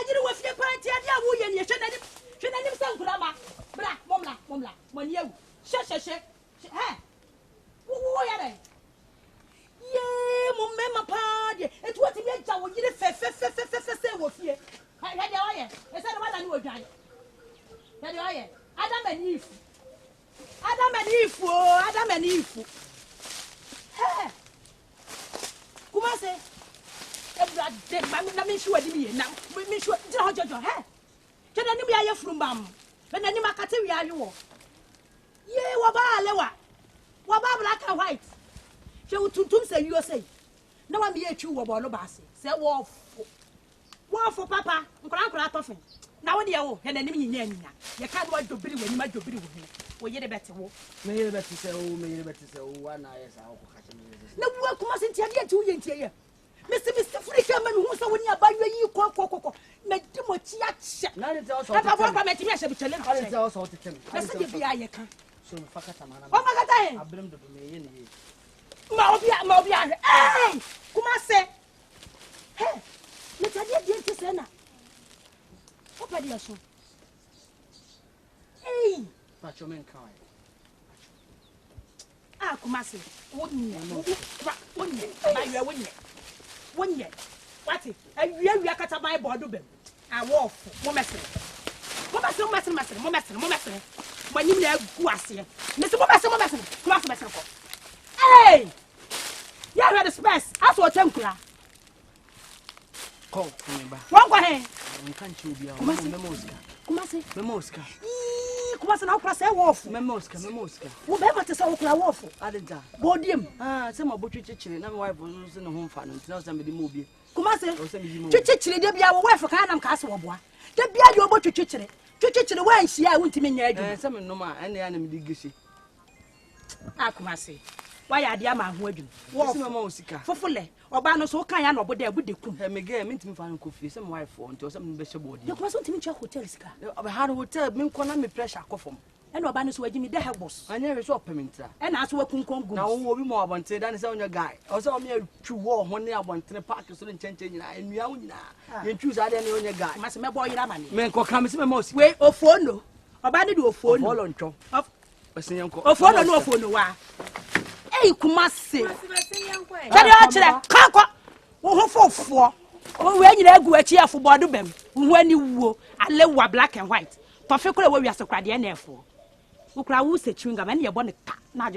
you know if you can't tell you, and you shouldn't some grandma. Blah, momla, when you shut. Hey, who are they? Yeah, Mamma Party. It's what you get to get a fair with you. I had the iron. I said, what I knew a giant. Had the iron. Adam and Eve. Adam and Eve. Hey, Kumasi. I'm not sure now. We sure. Hey, can I be a from Bam? When I can't tell you. Ye, Waba black and white. She would to say you say. No one be a true about Lobasi. Say, war for Papa, Grandpa Toffin. Now, when you're an enemy, you can't want to be when you might be with him. Or you better walk. May you better say, one eye is our catching. No work mustn't tell you 2 years here. Mr. Freakerman, who's the one you buy you cocoa. Make too much yet. Now it's also a it's also to tell me. Let's be I can. So, Fakataman. Oh, my God, I blame the me. Mobia, hey, Kumasi. Hey, let's get to Senna. What are you saying? Hey, but your men kind. Ah, Kumasi, wouldn't you? 1 year. What if? And we are cut up my body. I walk, Momessin. When you know who I see, Mr. Momessin, hey! You had a space. I saw a temple. Call me back. One way. Can't you be a Kumasi? Kumasi now cross a wolf. Memoska. Whatever to say, wolf. Added Bodium. Some of Butcher Chitchin, and my wife was in the home fund and tells them the movie. Kumasi, Chitchin, there be our wife for Canam Castle. There be your Butcher Chitchin. Chitchin away, she I went to me. Some no man and the enemy diggy. Kumasi. Why are the Yama wedding? What's my musica? For fully, or Bano so kind of there with the cook. And again, meet me find coffee, some wife phone to some best body. You wasn't to meet your hotel, Ska. How do hotel been me pressure coffin? And Obanos were Jimmy the boss. I never saw Pementa. And as working Congo. Now, will be more wanted than is on your guy. Also, me a true war when they want to the park so intention and Miauna. You choose I don't know your guy. Must my boy Ramani. Men comes my most way or phone. No, Obani do a phone on top of a phone no phone. Hey, Kumasi. Can you actually can't go for? When you go at here for Bodubem, when you woo, I live black and white. Perfectly where we are so crowded and for. Who crowd will say chewing gum and your bonnet. Now,